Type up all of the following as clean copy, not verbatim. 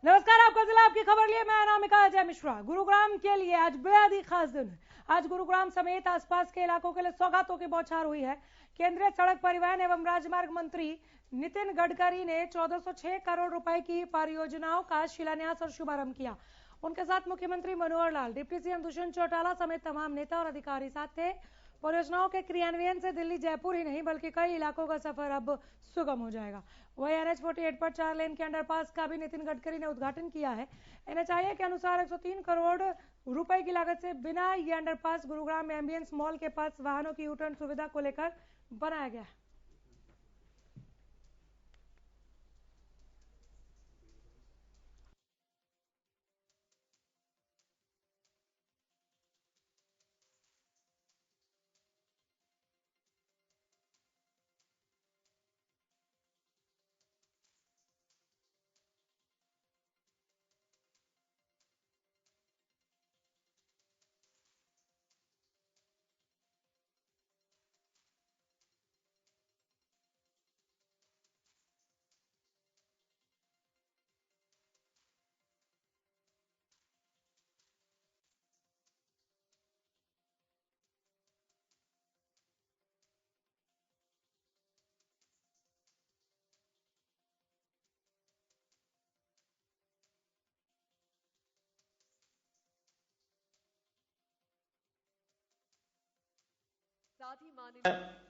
नमस्कार, आपका जिला आपकी खबर लिए मैं अनामिका अजय मिश्रा। गुरुग्राम के लिए आज बेहद ही खास दिन है। आज गुरुग्राम समेत आसपास के इलाकों के लिए सौगातों की बौछार हुई है। केंद्रीय सड़क परिवहन एवं राजमार्ग मंत्री नितिन गडकरी ने 1406 करोड़ रुपए की परियोजनाओं का शिलान्यास और शुभारंभ किया। उनके साथ मुख्यमंत्री मनोहर लाल, डिप्टी सीएम दुष्यंत चौटाला समेत तमाम नेता और अधिकारी साथ थे। परियोजनाओं के क्रियान्वयन से दिल्ली जयपुर ही नहीं बल्कि कई इलाकों का सफर अब सुगम हो जाएगा। वहीं NH-48 पर 4 लेन के अंडरपास का भी नितिन गडकरी ने उद्घाटन किया है। NHAI के अनुसार 103 करोड़ रुपए की लागत से बिना ये अंडरपास गुरुग्राम में एम्बियंस मॉल के पास वाहनों की U-टर्न सुविधा को लेकर बनाया गया है।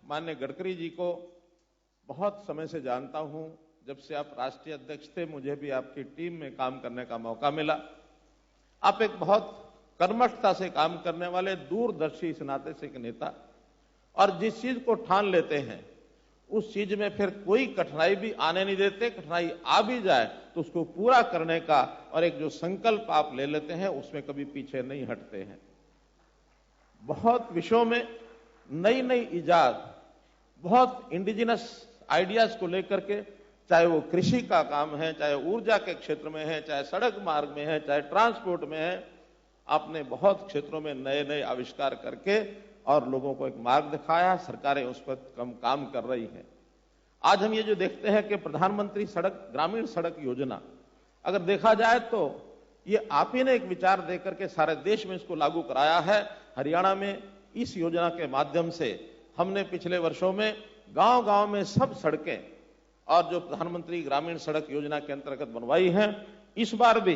माननीय गडकरी जी को बहुत समय से जानता हूं। जब से आप राष्ट्रीय अध्यक्ष थे, मुझे भी आपकी टीम में काम करने का मौका मिला। आप एक बहुत कर्मठता से काम करने वाले, दूरदर्शी इस नाते से एक नेता, और जिस चीज को ठान लेते हैं उस चीज में फिर कोई कठिनाई भी आने नहीं देते। कठिनाई आ भी जाए तो उसको पूरा करने का और एक जो संकल्प आप ले लेते हैं उसमें कभी पीछे नहीं हटते हैं। बहुत विषयों में नई नई इजाद, बहुत इंडिजिनस आइडियाज को लेकर के, चाहे वो कृषि का काम है, चाहे ऊर्जा के क्षेत्र में है, चाहे सड़क मार्ग में है, चाहे ट्रांसपोर्ट में है, आपने बहुत क्षेत्रों में नए नए आविष्कार करके और लोगों को एक मार्ग दिखाया। सरकारें उस पर काम कर रही हैं। आज हम ये जो देखते हैं कि प्रधानमंत्री ग्रामीण सड़क योजना, अगर देखा जाए तो ये आप ही ने एक विचार देकर के सारे देश में इसको लागू कराया है। हरियाणा में इस योजना के माध्यम से हमने पिछले वर्षों में गांव गांव में सब सड़कें और जो प्रधानमंत्री ग्रामीण सड़क योजना के अंतर्गत बनवाई हैं, इस बार भी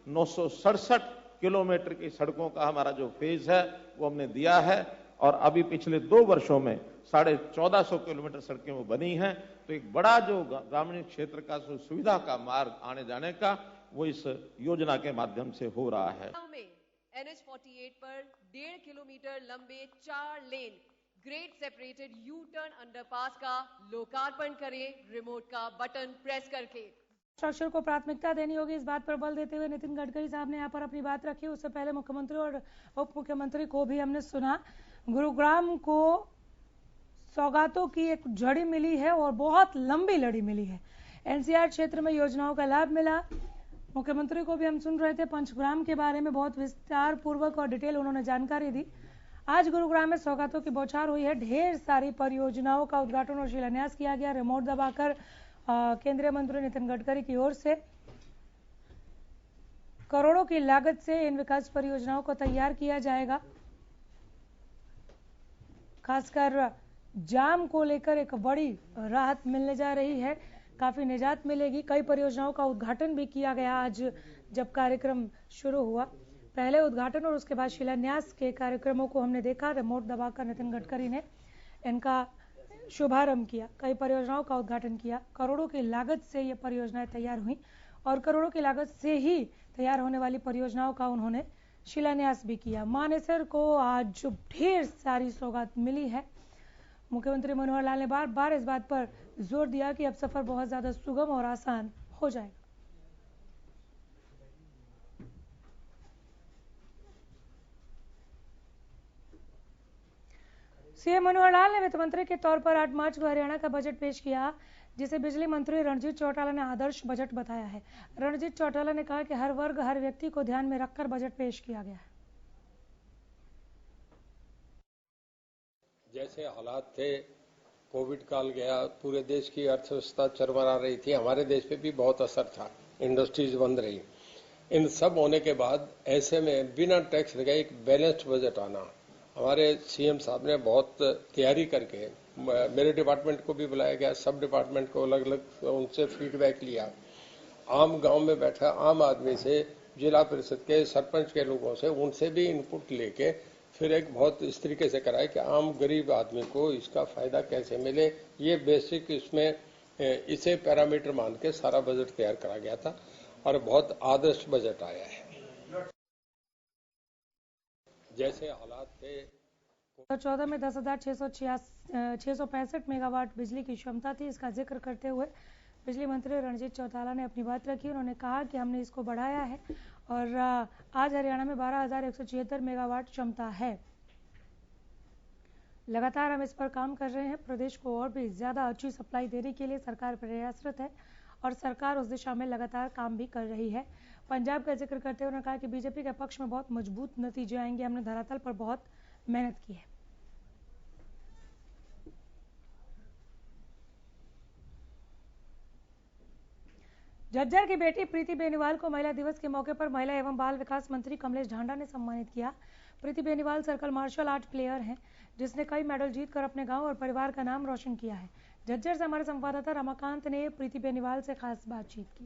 967 किलोमीटर की सड़कों का हमारा जो फेज है वो हमने दिया है। और अभी पिछले 2 वर्षों में 1450 किलोमीटर सड़कें वो बनी हैं। तो एक बड़ा जो ग्रामीण क्षेत्र का सुविधा का मार्ग आने जाने का वो इस योजना के माध्यम से हो रहा है। NH-48 पर 1.5 किलोमीटर लंबे 4 लेन ग्रेड सेपरेटेड U-टर्न अंडरपास का लोकार्पण करें रिमोट का बटन प्रेस करके। इंफ्रास्ट्रक्चर को प्राथमिकता देनी होगी, इस बात पर बल देते हुए नितिन गडकरी साहब ने यहाँ पर अपनी बात रखी। उससे पहले मुख्यमंत्री और उप मुख्यमंत्री को भी हमने सुना। गुरुग्राम को सौगातों की एक झड़ी मिली है और बहुत लंबी लड़ी मिली है। NCR क्षेत्र में योजनाओं का लाभ मिला। मुख्यमंत्री को भी हम सुन रहे थे, पंचग्राम के बारे में बहुत विस्तार पूर्वक और डिटेल उन्होंने जानकारी दी। आज गुरुग्राम में सौगातों की बौछार हुई है। ढेर सारी परियोजनाओं का उद्घाटन और शिलान्यास किया गया। रिमोट दबाकर केंद्रीय मंत्री नितिन गडकरी की ओर से करोड़ों की लागत से इन विकास परियोजनाओं को तैयार किया जाएगा। खासकर जाम को लेकर एक बड़ी राहत मिलने जा रही है, काफी निजात मिलेगी। कई परियोजनाओं का उद्घाटन भी किया गया आज जब कार्यक्रम शुरू हुआ। पहले उद्घाटन और उसके बाद शिलान्यास के कार्यक्रमों को हमने देखा। रिमोट दबाकर नितिन गडकरी ने इनका शुभारंभ किया, कई परियोजनाओं का उद्घाटन किया। करोड़ों की लागत से ये परियोजनाएं तैयार हुई और करोड़ों की लागत से ही तैयार होने वाली परियोजनाओं का उन्होंने शिलान्यास भी किया। मानेसर को आज ढेर सारी सौगात मिली है। मुख्यमंत्री मनोहर लाल ने बार बार इस बात पर जोर दिया कि अब सफर बहुत ज्यादा सुगम और आसान हो जाएगा। सीएम मनोहर लाल ने वित्त मंत्री के तौर पर 8 मार्च को हरियाणा का बजट पेश किया, जिसे बिजली मंत्री रणजीत चौटाला ने आदर्श बजट बताया है। रणजीत चौटाला ने कहा कि हर वर्ग, हर व्यक्ति को ध्यान में रखकर बजट पेश किया गया है। जैसे हालात थे, कोविड काल गया, पूरे देश की अर्थव्यवस्था चरमरा रही थी, हमारे देश पे भी बहुत असर था। इंडस्ट्रीज बंद रही। इन सब होने के बाद ऐसे में बिना टैक्स लगाए एक बैलेंस्ड बजट आना, हमारे सीएम साहब ने बहुत तैयारी करके, मेरे डिपार्टमेंट को भी बुलाया गया, सब डिपार्टमेंट को अलग अलग उनसे फीडबैक लिया, आम गांव में बैठा आम आदमी से, जिला परिषद के सरपंच के लोगों से, उनसे भी इनपुट लेके फिर एक बहुत इस तरीके से कराया कि आम गरीब आदमी को इसका फायदा कैसे मिले, ये बेसिक इसमें इसे पैरामीटर मान के सारा बजट तैयार करा गया था और बहुत आदर्श बजट आया है। जैसे हालात थे 2014 में 10,665 मेगावाट बिजली की क्षमता थी। इसका जिक्र करते हुए बिजली मंत्री रणजीत चौटाला ने अपनी बात रखी। उन्होंने कहा कि हमने इसको बढ़ाया है और आज हरियाणा में 12,176 मेगावाट क्षमता है। लगातार हम इस पर काम कर रहे हैं। प्रदेश को और भी ज्यादा अच्छी सप्लाई देने के लिए सरकार प्रयासरत है और सरकार उस दिशा में लगातार काम भी कर रही है। पंजाब का जिक्र करते हुए उन्होंने कहा कि बीजेपी के पक्ष में बहुत मजबूत नतीजे आएंगे। हमने धरातल पर बहुत मेहनत की है। झज्जर की बेटी प्रीति बेनीवाल को महिला दिवस के मौके पर महिला एवं बाल विकास मंत्री कमलेश ढांडा ने सम्मानित किया। Preeti Beniwal circle martial art player हैं, जिसने कई मेडल जीतकर अपने गांव और परिवार का नाम रोशन किया है। झज्जर से हमारे संवाददाता रमाकांत ने प्रीति बेनीवाल से खास बातचीत की।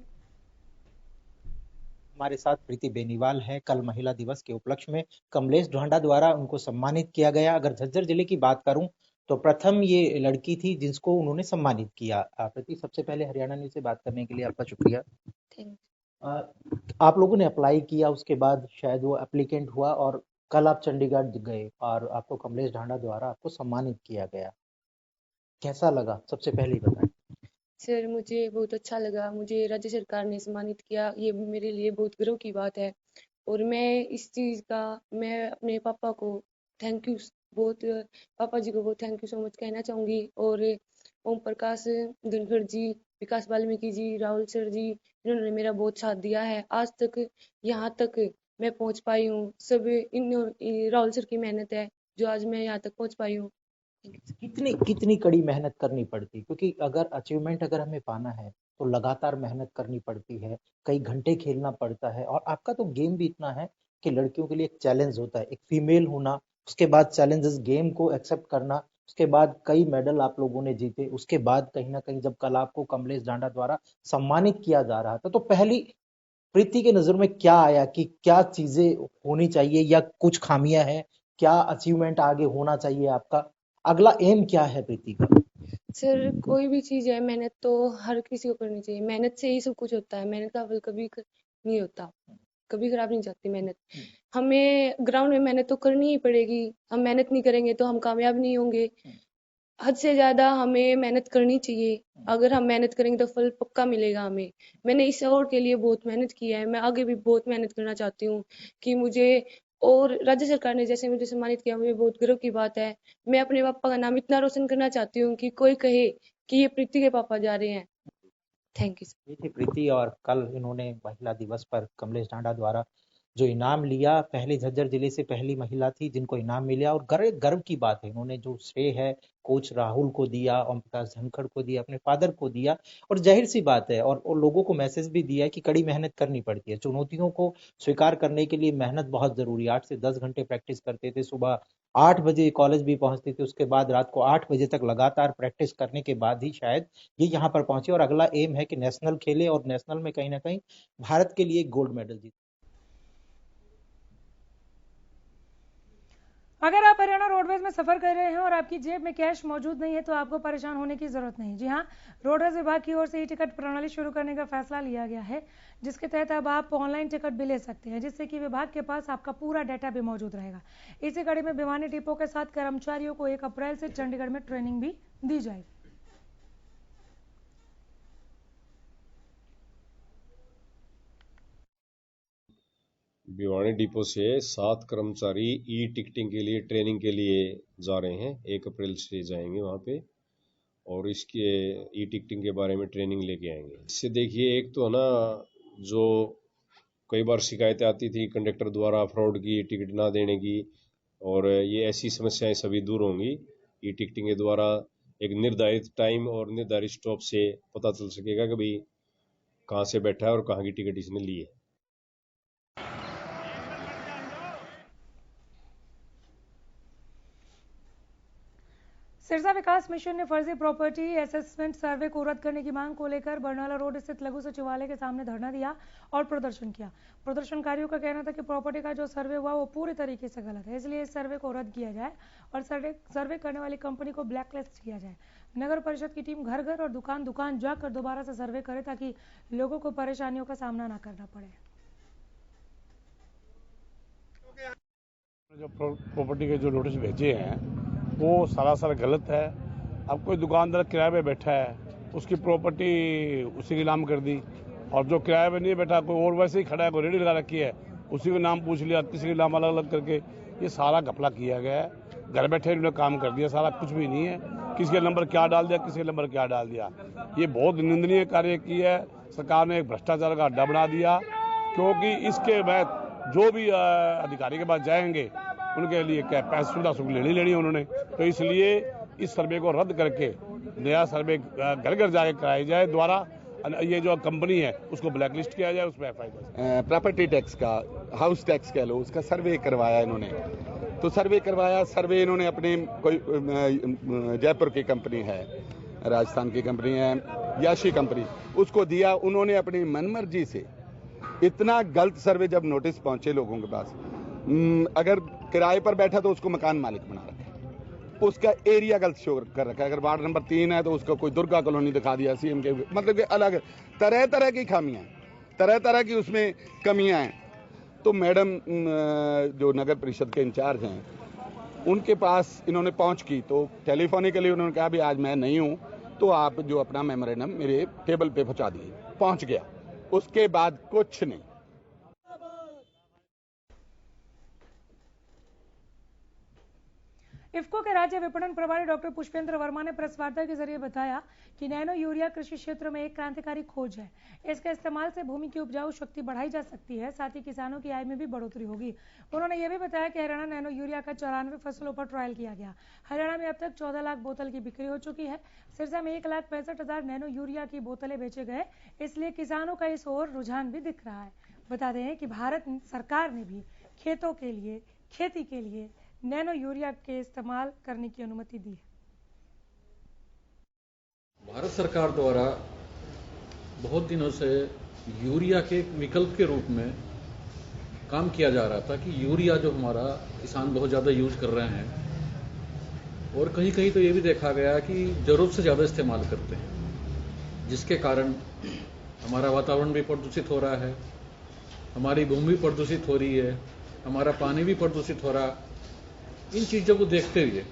हमारे साथ प्रीति बेनीवाल है। कल महिला दिवस के उपलक्ष्य में कमलेश ढांडा द्वारा उनको सम्मानित किया गया। अगर झज्जर जिले की बात करूं तो प्रथम ये लड़की थी जिसको उन्होंने सम्मानित किया। प्रीति, सबसे पहले हरियाणा न्यूज़ से बात करने के लिए आपका शुक्रिया। आप लोगों ने अप्लाई किया, उसके बाद शायद वो एप्लीकेंट हुआ और कल आप चंडीगढ़ गए और आपको कमलेश ढांडा द्वारा आपको सम्मानित किया गया। कैसा लगा, सबसे पहले ही बताएं। सर, मुझे बहुत अच्छा लगा। मुझे राज्य सरकार ने सम्मानित किया, ये मेरे लिए बहुत गर्व की बात है और मैं इस चीज़ का मैं अपने पापा को थैंक यू बहुत पापा जी को बहुत थैंक यू सो मच कहना चाहूँगी। और ओम प्रकाश धनखड़ जी, विकास वाल्मीकि जी, राहुल सर जी, इन्होंने मेरा बहुत साथ दिया है। आज तक यहाँ तक मैं पहुँच पाई हूँ, सब इन राहुल सर की मेहनत है जो आज मैं यहाँ तक पहुँच पाई हूँ। कितनी कड़ी मेहनत करनी पड़ती, क्योंकि अगर अचीवमेंट अगर हमें पाना है तो लगातार मेहनत करनी पड़ती है, कई घंटे खेलना पड़ता है। और आपका तो गेम भी इतना है कि लड़कियों के लिए एक चैलेंज होता है, एक फीमेल होना, उसके बाद चैलेंजेस गेम को एक्सेप्ट करना, उसके बाद कई मेडल आप लोगों ने जीते, उसके बाद कहीं ना कहीं जब कल आपको कमलेश ढांडा द्वारा सम्मानित किया जा रहा था तो पहली प्रीति के नजर में क्या आया कि क्या चीजें होनी चाहिए या कुछ खामियां हैं, क्या अचीवमेंट आगे होना चाहिए, आपका अगला एम क्या है प्रीति का? सर, कोई भी चीज है, मेहनत तो हर किसी को करनी चाहिए। मेहनत से ही सब कुछ होता है। मेहनत का फल कभी नहीं होता, कभी खराब नहीं जाती मेहनत। हमें ग्राउंड में मेहनत तो करनी ही पड़ेगी। हम मेहनत नहीं करेंगे तो हम कामयाब नहीं होंगे। हद से ज्यादा हमें मेहनत करनी चाहिए। अगर हम मेहनत करेंगे तो फल पक्का मिलेगा हमें। मैंने इस अवार्ड के लिए बहुत मेहनत की है। मैं आगे भी बहुत मेहनत करना चाहती हूँ कि मुझे, और राज्य सरकार ने जैसे मुझे सम्मानित किया, मुझे बहुत गर्व की बात है। मैं अपने पापा का नाम इतना रोशन करना चाहती हूँ कि कोई कहे कि ये प्रीति के पापा जा रहे हैं। Thank you. ये थी प्रीति और कल इन्होंने महिला दिवस पर कमलेश ढांडा द्वारा जो इनाम लिया, पहले झज्जर जिले से पहली महिला थी जिनको इनाम मिला और गर्व की बात है। इन्होंने जो श्रेय है कोच राहुल को दिया, ओम प्रकाश धनखड़ को दिया, अपने फादर को दिया और जाहिर सी बात है और लोगों को मैसेज भी दिया है कि कड़ी मेहनत करनी पड़ती है। चुनौतियों को स्वीकार करने के लिए मेहनत बहुत जरूरी है। 8 से 10 घंटे प्रैक्टिस करते थे, सुबह 8 बजे कॉलेज भी पहुंचते थे, उसके बाद रात को 8 बजे तक लगातार प्रैक्टिस करने के बाद ही शायद ये यहाँ पर पहुंचे और अगला एम है कि नेशनल खेले और नेशनल में कहीं ना कहीं भारत के लिए गोल्ड मेडल जीते। अगर आप हरियाणा रोडवेज में सफर कर रहे हैं और आपकी जेब में कैश मौजूद नहीं है तो आपको परेशान होने की जरूरत नहीं। जी हां, रोडवेज विभाग की ओर से ई टिकट प्रणाली शुरू करने का फैसला लिया गया है, जिसके तहत अब आप ऑनलाइन टिकट भी ले सकते हैं, जिससे कि विभाग के पास आपका पूरा डाटा भी मौजूद रहेगा। इसी कड़ी में भिवानी डिपो के साथ कर्मचारियों को 1 अप्रैल से चंडीगढ़ में ट्रेनिंग भी दी जाएगी। भिवानी डिपो से 7 कर्मचारी ई टिकटिंग के लिए ट्रेनिंग के लिए जा रहे हैं। 1 अप्रैल से जाएंगे वहाँ पे और इसके ई टिकटिंग के बारे में ट्रेनिंग लेके आएंगे। इससे देखिए, एक तो है ना, जो कई बार शिकायतें आती थी कंडक्टर द्वारा फ्रॉड की, टिकट ना देने की, और ये ऐसी समस्याएं सभी दूर होंगी। ई टिकटिंग के द्वारा एक निर्धारित टाइम और निर्धारित स्टॉप से पता चल सकेगा कि भाई कहाँ से बैठा है और कहाँ की टिकट इसने ली है। सिरसा विकास मिशन ने फर्जी प्रॉपर्टी असेसमेंट सर्वे को रद्द करने की मांग को लेकर बरनाला रोड स्थित लघु सचिवालय के सामने धरना दिया और प्रदर्शन किया। प्रदर्शनकारियों का कहना था कि प्रॉपर्टी का जो सर्वे हुआ वो पूरी तरीके से गलत है, इसलिए इस सर्वे को रद्द किया जाए और सर्वे करने वाली कंपनी को ब्लैकलिस्ट किया जाए। नगर परिषद की टीम घर घर और दुकान दुकान जाकर दोबारा से सर्वे करे ताकि लोगों को परेशानियों का सामना न करना पड़े। जो प्रॉपर्टी के जो नोटिस भेजे हैं वो सरासर गलत है। अब कोई दुकानदार किराए पे बैठा है, उसकी प्रॉपर्टी उसी के नाम कर दी, और जो किराए पे नहीं बैठा कोई और वैसे ही खड़ा है, कोई रेडी लगा रखी है, उसी का नाम पूछ लिया, किसी के नाम अलग अलग करके ये सारा घपला किया गया है। घर बैठे इन्होंने काम कर दिया, सारा कुछ भी नहीं है, किसी का नंबर क्या डाल दिया, किसी का नंबर क्या डाल दिया। ये बहुत निंदनीय कार्य किया है सरकार ने, एक भ्रष्टाचार का अड्डा बना दिया, क्योंकि इसके बाद जो भी अधिकारी के पास जाएंगे उनके लिए क्या पैसे सुविधा सुख लेनी उन्होंने, तो इसलिए इस सर्वे को रद्द करके नया सर्वे घर घर जाके कराया जाए द्वारा। ये जो कंपनी है उसको ब्लैकलिस्ट किया जाए, उसमें एफआईआर। प्रॉपर्टी टैक्स का, हाउस टैक्स कह लो, उसका सर्वे करवाया इन्होंने। तो सर्वे करवाया, सर्वे इन्होंने अपने कोई जयपुर की कंपनी है, राजस्थान की कंपनी है, याशी कंपनी, उसको दिया। उन्होंने अपनी मनमर्जी से इतना गलत सर्वे, जब नोटिस पहुंचे लोगों के पास, अगर किराए पर बैठा तो उसको मकान मालिक बना रखा है, उसका एरिया गलत शो कर रखा है। अगर वार्ड नंबर 3 है तो उसका कोई दुर्गा कॉलोनी दिखा दिया सीएम के, मतलब कि अलग तरह तरह की खामियां, तरह तरह की उसमें कमियां हैं। तो मैडम जो नगर परिषद के इंचार्ज हैं उनके पास इन्होंने पहुंच की, तो टेलीफोनिकली उन्होंने कहा भी आज मैं नहीं हूं, तो आप जो अपना मेमोरेंडम मेरे टेबल पे पहुंचा दिए। पहुंच गया, उसके बाद कुछ नहीं। इफ्को के राज्य विपणन प्रभारी डॉक्टर पुष्पेंद्र वर्मा ने प्रेस वार्ता के जरिए बताया कि नैनो यूरिया कृषि क्षेत्र में एक क्रांतिकारी खोज है। इसके इस्तेमाल से भूमि की उपजाऊ शक्ति बढ़ाई जा सकती है, साथ ही किसानों की आय में भी बढ़ोतरी होगी। उन्होंने ये भी बताया कि हरियाणा नैनो यूरिया का 94 फसलों पर ट्रायल किया गया। हरियाणा में अब तक 14 लाख बोतल की बिक्री हो चुकी है। सिरसा में 1,65,000 नैनो यूरिया की बोतलें बेचे गए, इसलिए किसानों का इस ओर रुझान भी दिख रहा है। बता दें कि भारत सरकार ने भी खेतों के लिए, खेती के लिए नैनो यूरिया के इस्तेमाल करने की अनुमति दी है। भारत सरकार द्वारा बहुत दिनों से यूरिया के विकल्प के रूप में काम किया जा रहा था कि यूरिया जो हमारा किसान बहुत ज़्यादा यूज कर रहे हैं, और कहीं कहीं तो ये भी देखा गया कि जरूरत से ज़्यादा इस्तेमाल करते हैं, जिसके कारण हमारा वातावरण भी प्रदूषित हो रहा है, हमारी भूमि प्रदूषित हो रही है, हमारा पानी भी प्रदूषित हो रहा। इन चीज़ों को देखते हुए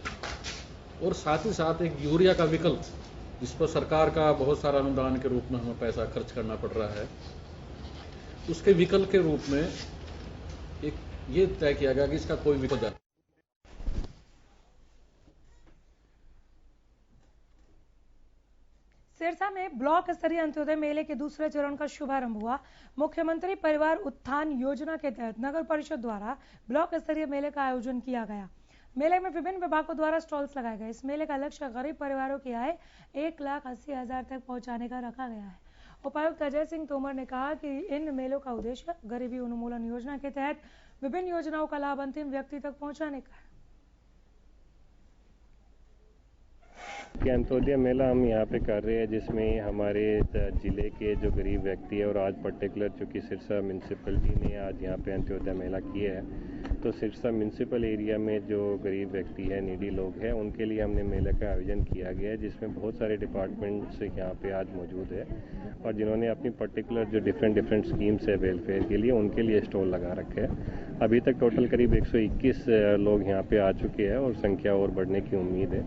और साथ ही साथ एक यूरिया का विकल्प, जिस पर सरकार का बहुत सारा अनुदान के रूप में हमें पैसा खर्च करना पड़ रहा है, उसके विकल्प के रूप में एक ये तय किया गया कि इसका कोई विकल्प नहीं। सिरसा में ब्लॉक स्तरीय अंत्योदय मेले के दूसरे चरण का शुभारंभ हुआ। मुख्यमंत्री परिवार उत्थान योजना के तहत नगर परिषद द्वारा ब्लॉक स्तरीय मेले का आयोजन किया गया। मेले में विभिन्न विभागों द्वारा स्टॉल्स लगाए गए। इस मेले का लक्ष्य गरीब परिवारों की आय 1,80,000 तक पहुंचाने का रखा गया है। उपायुक्त अजय सिंह तोमर ने कहा कि इन मेलों का उद्देश्य गरीबी उन्मूलन योजना के तहत विभिन्न योजनाओं का लाभ अंतिम व्यक्ति तक पहुंचाने का है। अंत्योदय मेला हम यहाँ पे कर रहे हैं, जिसमें हमारे जिले के जो गरीब व्यक्ति है, और आज पर्टिकुलर चूँकि सिरसा म्यूनसिपलिटी ने आज यहाँ पे अंत्योदय मेला किया है, तो सिरसा म्यूनसिपल एरिया में जो गरीब व्यक्ति है, नीडी लोग हैं, उनके लिए हमने मेले का आयोजन किया गया है, जिसमें बहुत सारे डिपार्टमेंट्स यहाँ पे आज मौजूद है, और जिन्होंने अपनी पर्टिकुलर जो डिफरेंट स्कीम्स है वेलफेयर के लिए, उनके लिए स्टॉल लगा रखे हैं। अभी तक टोटल करीब 121 लोग यहाँ पे आ चुके हैं और संख्या और बढ़ने की उम्मीद है।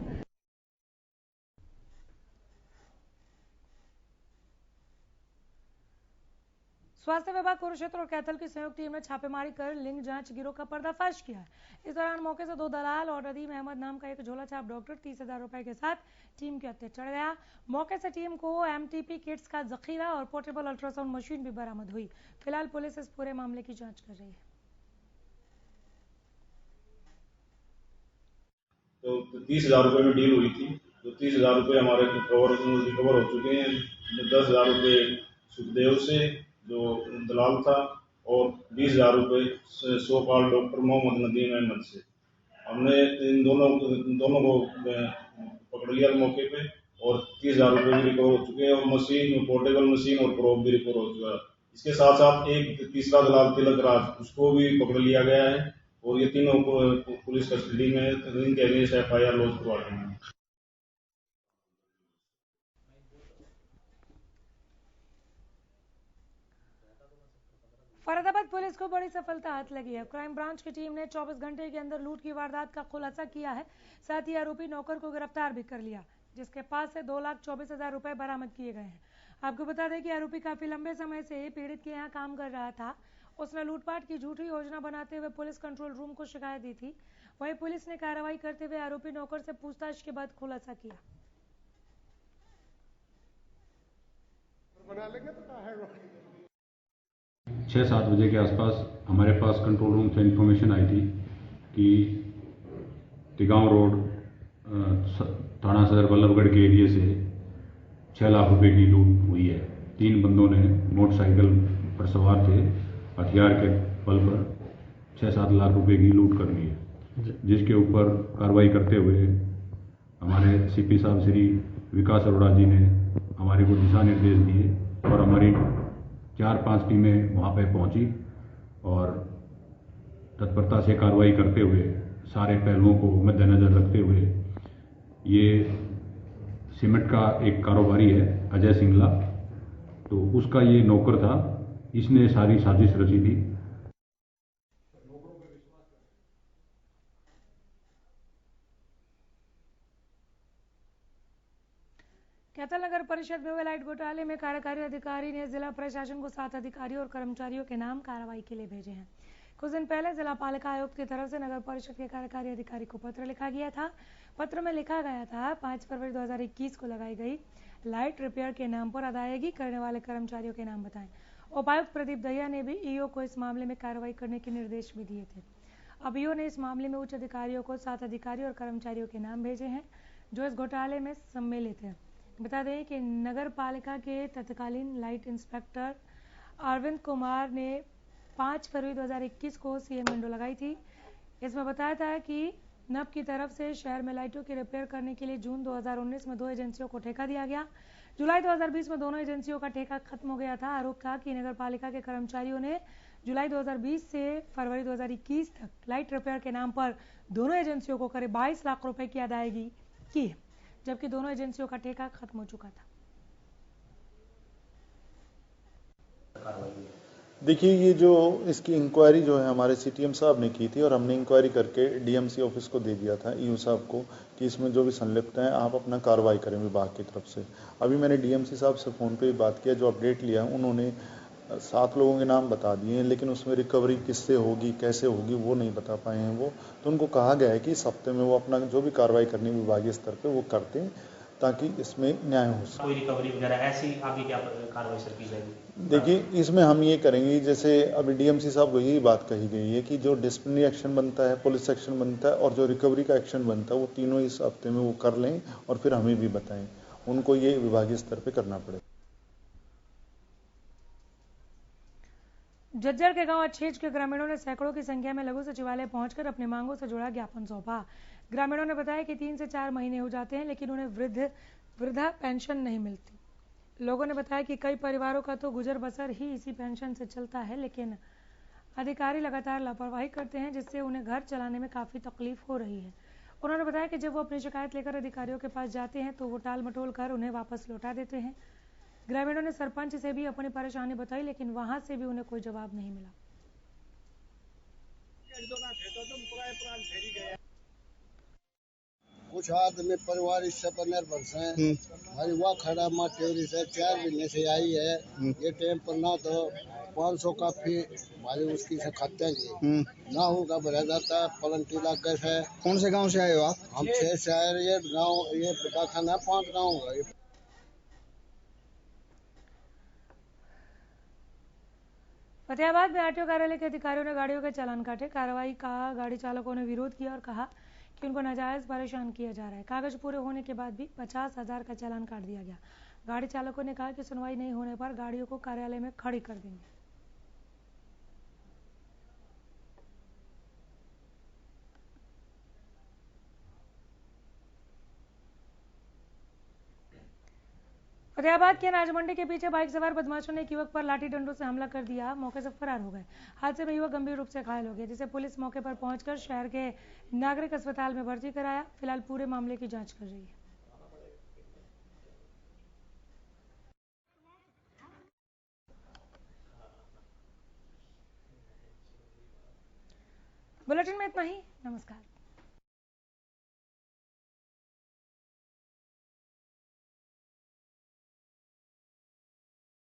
स्वास्थ्य विभाग कुरुक्षेत्र और कैथल की संयुक्त टीम ने छापेमारी कर लिंग जांच गिरोह का पर्दाफाश किया। इस दौरान मौके से 2 दलाल और नदीम अहमद नाम का एक झोला छाप डॉक्टर 30,000 रुपए के साथ टीम के हत्थे चढ़ गया। मौके से टीम को एमटीपी किट्स का जखीरा और पोर्टेबल अल्ट्रासाउंड मशीन भी बरामद हुई। फिलहाल पुलिस इस पूरे मामले की जांच कर रही है। तो 30,000 रुपए में डील हुई थी, तो 30,000 रुपए हमारे रिकवर हो चुके हैं। 10,000 रुपए सुखदेव से जो दलाल था और 20,000 रुपये सो कॉल डॉक्टर मोहम्मद नदीम अहमद से। हमने इन दोनों को पकड़ लिया मौके पे और 30,000 रुपये भी रिकवर हो चुके हैं और मशीन, पोर्टेबल मशीन और प्रोब भी रिकवर हो चुका है। इसके साथ साथ एक तीसरा दलाल तिलक राज, उसको भी पकड़ लिया गया है और ये तीनों को पुलिस कस्टडी में, इनके अगेंस्ट FIR लॉन्च करवा रहे हैं। फरीदाबाद पुलिस को बड़ी सफलता हाथ लगी है। क्राइम ब्रांच की टीम ने 24 घंटे के अंदर लूट की वारदात का खुलासा किया है। साथ ही आरोपी नौकर को गिरफ्तार भी कर लिया, जिसके पास से 2,24,000 रुपए बरामद किए गए हैं। आपको बता दें कि आरोपी काफी लंबे समय से पीड़ित के यहाँ काम कर रहा था। उसने लूटपाट की झूठी योजना बनाते हुए पुलिस कंट्रोल रूम को शिकायत दी थी। वहीं पुलिस ने कार्रवाई करते हुए आरोपी नौकर से पूछताछ के बाद खुलासा किया। 6-7 बजे के आसपास हमारे पास कंट्रोल रूम से इन्फॉर्मेशन आई थी कि तिगांव रोड थाना सदर बल्लभगढ़ के एरिया से 6 लाख रुपए की लूट हुई है। 3 बंदों ने मोटरसाइकिल पर सवार थे, हथियार के बल पर 6-7 लाख रुपए की लूट कर ली है, जिसके ऊपर कार्रवाई करते हुए हमारे CP साहब श्री विकास अरोड़ा जी ने हमारे को दिशा निर्देश दिए और हमारी 4-5 टीमें वहाँ पे पहुँची और तत्परता से कार्रवाई करते हुए सारे पहलुओं को मद्देनजर रखते हुए, ये सीमेंट का एक कारोबारी है अजय सिंगला, तो उसका ये नौकर था, इसने सारी साजिश रची थी। कैथल नगर परिषद में हुए लाइट घोटाले में कार्यकारी अधिकारी ने जिला प्रशासन को 7 अधिकारियों और कर्मचारियों के नाम कार्रवाई के लिए भेजे हैं। कुछ दिन पहले जिला पालिका आयुक्त की तरफ से नगर परिषद के कार्यकारी अधिकारी को पत्र लिखा गया था। पत्र में लिखा गया था 5 फरवरी 2021 को लगाई गई लाइट रिपेयर के नाम पर अदायगी करने वाले कर्मचारियों के नाम बताएं। उपायुक्त प्रदीप दहिया ने भी ईओ को इस मामले में कार्रवाई करने के निर्देश भी दिए थे। अब ईओ ने इस मामले में उच्च अधिकारियों को 7 अधिकारियों और कर्मचारियों के नाम भेजे हैं जो इस घोटाले में सम्मिलित हैं। बता दें कि नगर पालिका के तत्कालीन लाइट इंस्पेक्टर अरविंद कुमार ने 5 फरवरी 2021 को सीएम विंडो लगाई थी। इसमें बताया था कि नब की तरफ से शहर में लाइटों की रिपेयर करने के लिए जून 2019 में 2 एजेंसियों को ठेका दिया गया। जुलाई 2020 में दोनों एजेंसियों का ठेका खत्म हो गया था। आरोप था कि नगर पालिका के कर्मचारियों ने जुलाई 2020 से फरवरी 2021 तक लाइट रिपेयर के नाम पर दोनों एजेंसियों को करीब 22 लाख रुपए की अदायगी की है, जबकि दोनों एजेंसियों का ठेका खत्म हो चुका था। देखिए, ये जो इसकी इंक्वायरी जो है हमारे CTM साहब ने की थी और हमने इंक्वायरी करके DMC ऑफिस को दे दिया था, EO साहब को, कि इसमें जो भी संलिप्त हैं आप अपना कार्रवाई करें विभाग की तरफ से। अभी मैंने DMC साहब से फ़ोन पे बात किया, जो अपडेट लिया उन्होंने 7 लोगों के नाम बता दिए हैं, लेकिन उसमें रिकवरी किससे होगी, कैसे होगी, वो नहीं बता पाए हैं वो। तो उनको कहा गया है कि इस हफ्ते में वो अपना जो भी कार्रवाई करनी विभागीय स्तर पे वो करते हैं, ताकि इसमें न्याय हो सके। कोई रिकवरी वगैरह ऐसी आगे क्या कार्रवाई सर की जाएगी? देखिए, इसमें हम ये करेंगे, जैसे अभी DMC साहब को यही बात कही गई है कि जो डिसिप्लिनरी एक्शन बनता है, पुलिस एक्शन बनता है और जो रिकवरी का एक्शन बनता है, वो तीनों इस हफ्ते में वो कर लें और फिर हमें भी बताएं। उनको ये विभागीय स्तर पे करना पड़ेगा। झज्जर के गांव अच्छेज के ग्रामीणों ने सैकड़ों की संख्या में लघु सचिवालय पहुंचकर अपनी मांगों से जुड़ा ज्ञापन सौंपा। ग्रामीणों ने बताया कि 3 से 4 महीने हो जाते हैं, लेकिन उन्हें वृद्धा पेंशन नहीं मिलती। लोगों ने बताया कि कई परिवारों का तो गुजर बसर ही इसी पेंशन से चलता है, लेकिन अधिकारी लगातार लापरवाही करते हैं, जिससे उन्हें घर चलाने में काफ़ी तकलीफ हो रही है। उन्होंने बताया कि जब वो अपनी शिकायत लेकर अधिकारियों के पास जाते हैं तो वो टाल मटोल कर उन्हें वापस लौटा देते हैं। ग्रामीणों ने सरपंच से भी अपनी परेशानी बताई, लेकिन वहां से भी उन्हें कोई जवाब नहीं मिला। कुछ आदमी परिवार इससे पर निर्भर है। हमारी वह खड़ा माँ टेवरी से 4 महीने से आई है। ये टाइम पर ना तो 500 का फी हमारी उसकी से खाते हैं, ना होगा भरा जाता है। पलंटी इलाके से। कौन से गांव से आए हो आप? हम 6 से आए। ये गाँव, ये डाखाना 5 गाँव होगा। फतेहाबाद में आरटीओ कार्यालय के अधिकारियों ने गाड़ियों के चालान काटे। कार्रवाई का गाड़ी चालकों ने विरोध किया और कहा कि उनको नाजायज परेशान किया जा रहा है। कागज पूरे होने के बाद भी 50,000 का चालान काट दिया गया। गाड़ी चालकों ने कहा कि सुनवाई नहीं होने पर गाड़ियों को कार्यालय में खड़ी कर देंगे। फतेहाबाद के अनाज मंडी के पीछे बाइक सवार बदमाशों ने एक युवक पर लाठी डंडों से हमला कर दिया, मौके से फरार हो गए। हादसे में युवक गंभीर रूप से घायल हो गया, जिसे पुलिस मौके पर पहुंचकर शहर के नागरिक अस्पताल में भर्ती कराया। फिलहाल पूरे मामले की जांच कर रही है। बुलेटिन में इतना ही। नमस्कार।